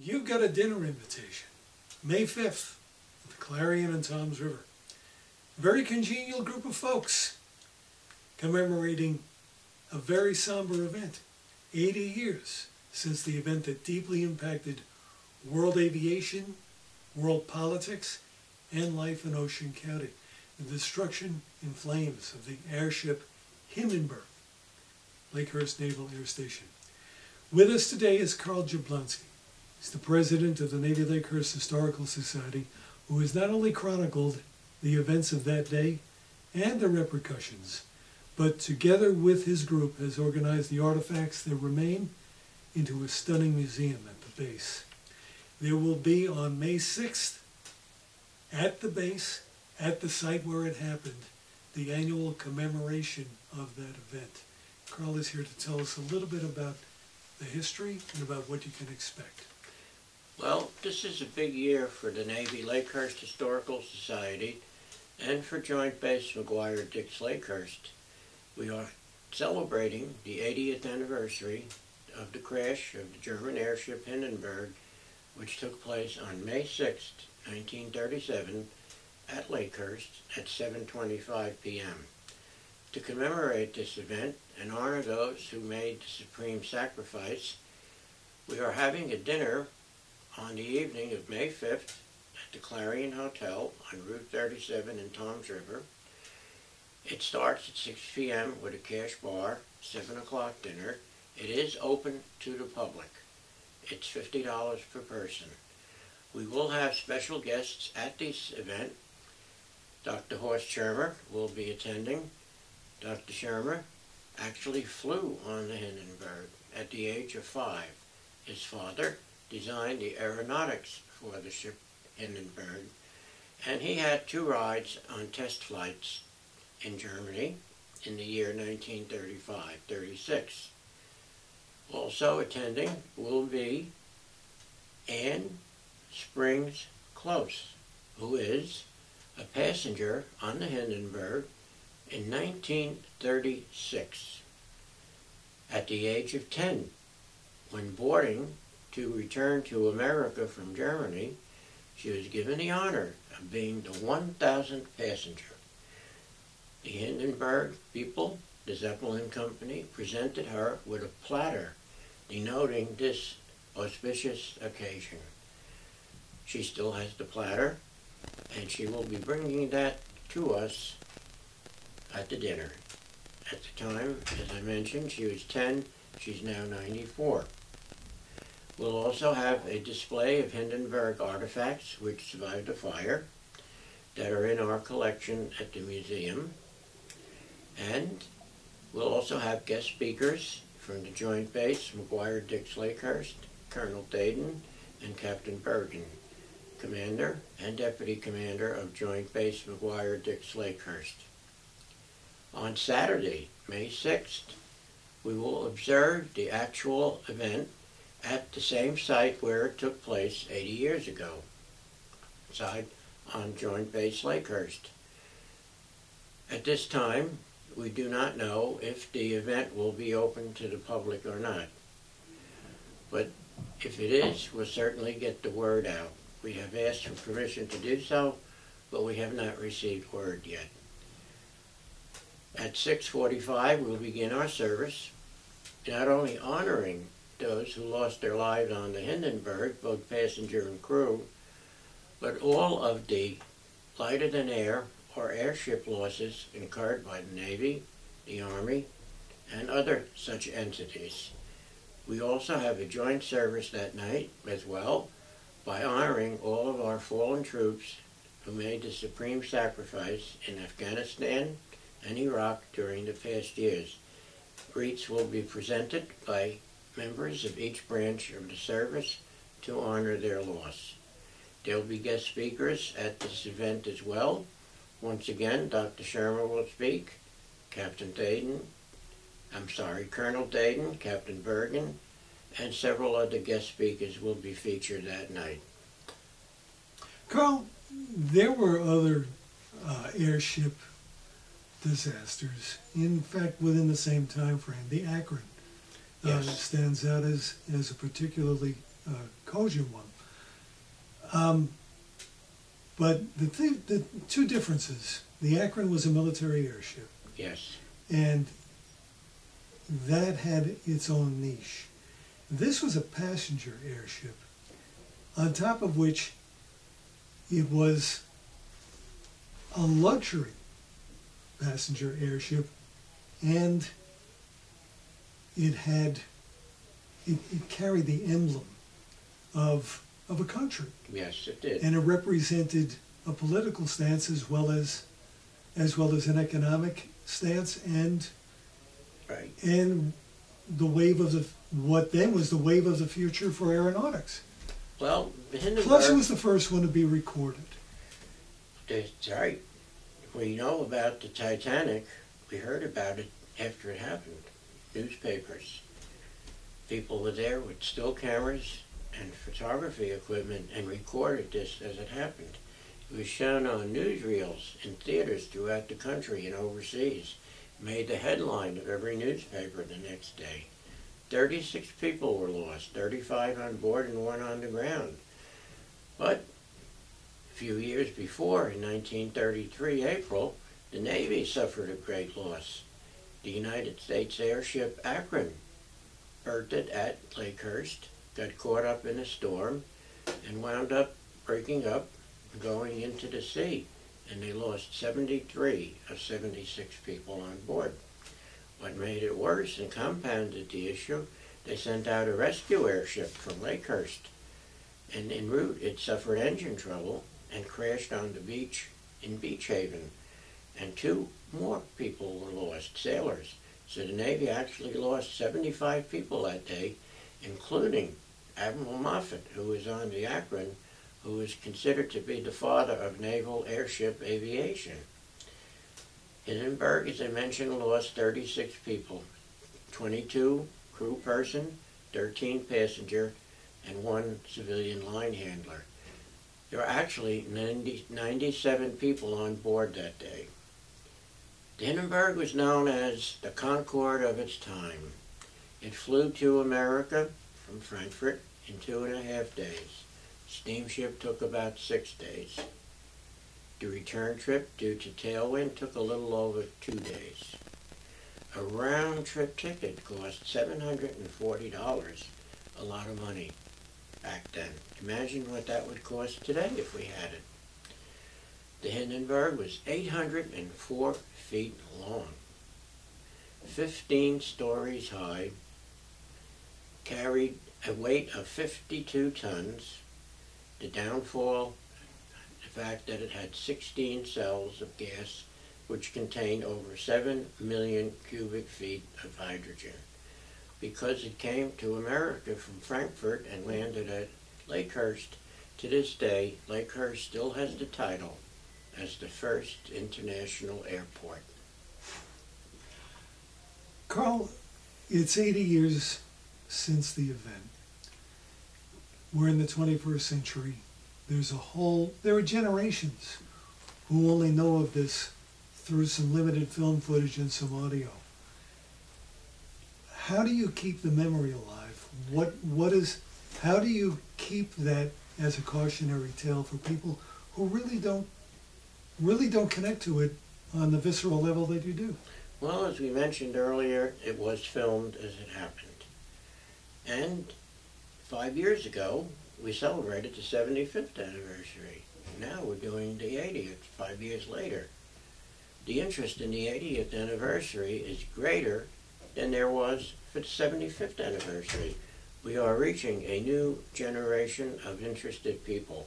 you've got a dinner invitation, May 5th, at the Clarion and Toms River. A very congenial group of folks commemorating a very somber event. 80 years since the event that deeply impacted world aviation, world politics, and life in Ocean County. The destruction in flames of the airship Hindenburg, Lakehurst Naval Air Station. With us today is Carl Jablonksy. He's the president of the Navy Lakehurst Historical Society, who has not only chronicled the events of that day and the repercussions, but together with his group has organized the artifacts that remain into a stunning museum at the base. There will be on May 6th, at the base, at the site where it happened, the annual commemoration of that event. Carl is here to tell us a little bit about the history and about what you can expect. Well, this is a big year for the Navy Lakehurst Historical Society and for Joint Base McGuire-Dix Lakehurst. We are celebrating the 80th anniversary of the crash of the German airship Hindenburg, which took place on May 6, 1937, at Lakehurst at 7:25 p.m. To commemorate this event and honor those who made the supreme sacrifice, we are having a dinner on the evening of May 5th at the Clarion Hotel on Route 37 in Toms River. It starts at 6 p.m. with a cash bar, 7 o'clock dinner. It is open to the public. It's $50 per person. We will have special guests at this event. Dr. Horst Schirmer will be attending. Dr. Schirmer actually flew on the Hindenburg at the age of 5. His father designed the aeronautics for the ship Hindenburg, and he had 2 rides on test flights in Germany in the year 1935-36. Also attending will be Anne Springs Close, who is a passenger on the Hindenburg in 1936. At the age of 10, when boarding to return to America from Germany, she was given the honor of being the 1,000th passenger. The Hindenburg people, the Zeppelin Company, presented her with a platter denoting this auspicious occasion. She still has the platter, and she will be bringing that to us at the dinner. At the time, as I mentioned, she was 10, she's now 94. We'll also have a display of Hindenburg artifacts which survived the fire that are in our collection at the museum. And we'll also have guest speakers from the Joint Base McGuire-Dix Lakehurst, Colonel Dayton and Captain Bergen, Commander and Deputy Commander of Joint Base McGuire-Dix Lakehurst. On Saturday, May 6th, we will observe the actual event at the same site where it took place 80 years ago, on Joint Base Lakehurst. At this time, we do not know if the event will be open to the public or not. But if it is, we'll certainly get the word out. We have asked for permission to do so, but we have not received word yet. At 6:45, we'll begin our service, not only honoring those who lost their lives on the Hindenburg, both passenger and crew, but all of the lighter-than-air or airship losses incurred by the Navy, the Army, and other such entities. We also have a joint service that night as well by honoring all of our fallen troops who made the supreme sacrifice in Afghanistan and Iraq during the past years. Wreaths will be presented by members of each branch of the service to honor their loss. There will be guest speakers at this event as well. Once again, Dr. Schirmer will speak, Colonel Dayton, Captain Bergen, and several other guest speakers will be featured that night. Carl, there were other airship disasters, in fact, within the same time frame. The Akron Yes. stands out as a particularly Kojin one. But the two differences, the Akron was a military airship. Yes. And that had its own niche. This was a passenger airship, on top of which it was a luxury passenger airship, and it carried the emblem of a country. Yes, it did. And it represented a political stance as well as an economic stance, and right. And the wave of what then was the wave of the future for aeronautics. Well, Hindenburg... Plus, it was the first one to be recorded. That's right. We know about the Titanic. We heard about it after it happened. Newspapers. People were there with still cameras and photography equipment and recorded this as it happened. It was shown on newsreels in theaters throughout the country and overseas. Made the headline of every newspaper the next day. 36 people were lost, 35 on board and 1 on the ground. But a few years before, in 1933 April, the Navy suffered a great loss. The United States airship Akron berthed at Lakehurst, got caught up in a storm, and wound up breaking up, going into the sea. And they lost 73 of 76 people on board. What made it worse and compounded the issue, they sent out a rescue airship from Lakehurst, and en route it suffered engine trouble and crashed on the beach in Beach Haven, and 2 more people were lost, sailors. So the Navy actually lost 75 people that day, including Admiral Moffett, who was on the Akron, who is considered to be the father of naval airship aviation. Hindenburg, as I mentioned, lost 36 people, 22 crew person, 13 passenger, and 1 civilian line handler. There were actually 97 people on board that day. The Hindenburg was known as the Concorde of its time. It flew to America from Frankfurt in 2.5 days. Steamship took about 6 days. The return trip, due to tailwind, took a little over 2 days. A round-trip ticket cost $740, a lot of money back then. Imagine what that would cost today if we had it. The Hindenburg was 804 feet long, 15 stories high, carried a weight of 52 tons. The downfall, the fact that it had 16 cells of gas, which contained over 7 million cubic feet of hydrogen. Because it came to America from Frankfurt and landed at Lakehurst, to this day, Lakehurst still has the title as the first international airport. Carl, it's 80 years since the event. We're in the 21st century. There are generations who only know of this through some limited film footage and some audio. How do you keep the memory alive? How do you keep that as a cautionary tale for people who really don't connect to it on the visceral level that you do? Well, as we mentioned earlier, it was filmed as it happened. And 5 years ago, we celebrated the 75th anniversary. Now we're doing the 80th, 5 years later. The interest in the 80th anniversary is greater than there was for the 75th anniversary. We are reaching a new generation of interested people,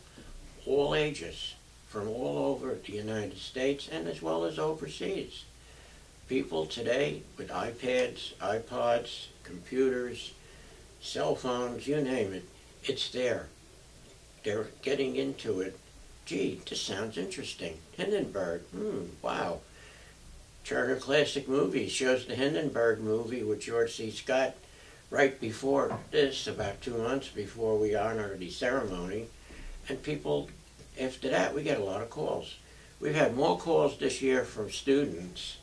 all ages, from all over the United States and as well as overseas. People today with iPads, iPods, computers, cell phones, you name it, it's there. They're getting into it. Gee, this sounds interesting. Hindenburg, wow. Turner Classic Movies shows the Hindenburg movie with George C. Scott right before this, about 2 months before we honor the ceremony. And people, after that, we get a lot of calls. We've had more calls this year from students,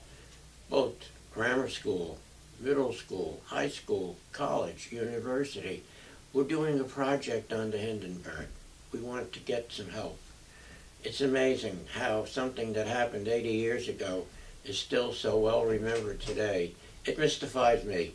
both grammar school, middle school, high school, college, university, We're doing a project on the Hindenburg. We want to get some help. It's amazing how something that happened 80 years ago is still so well remembered today. It mystifies me.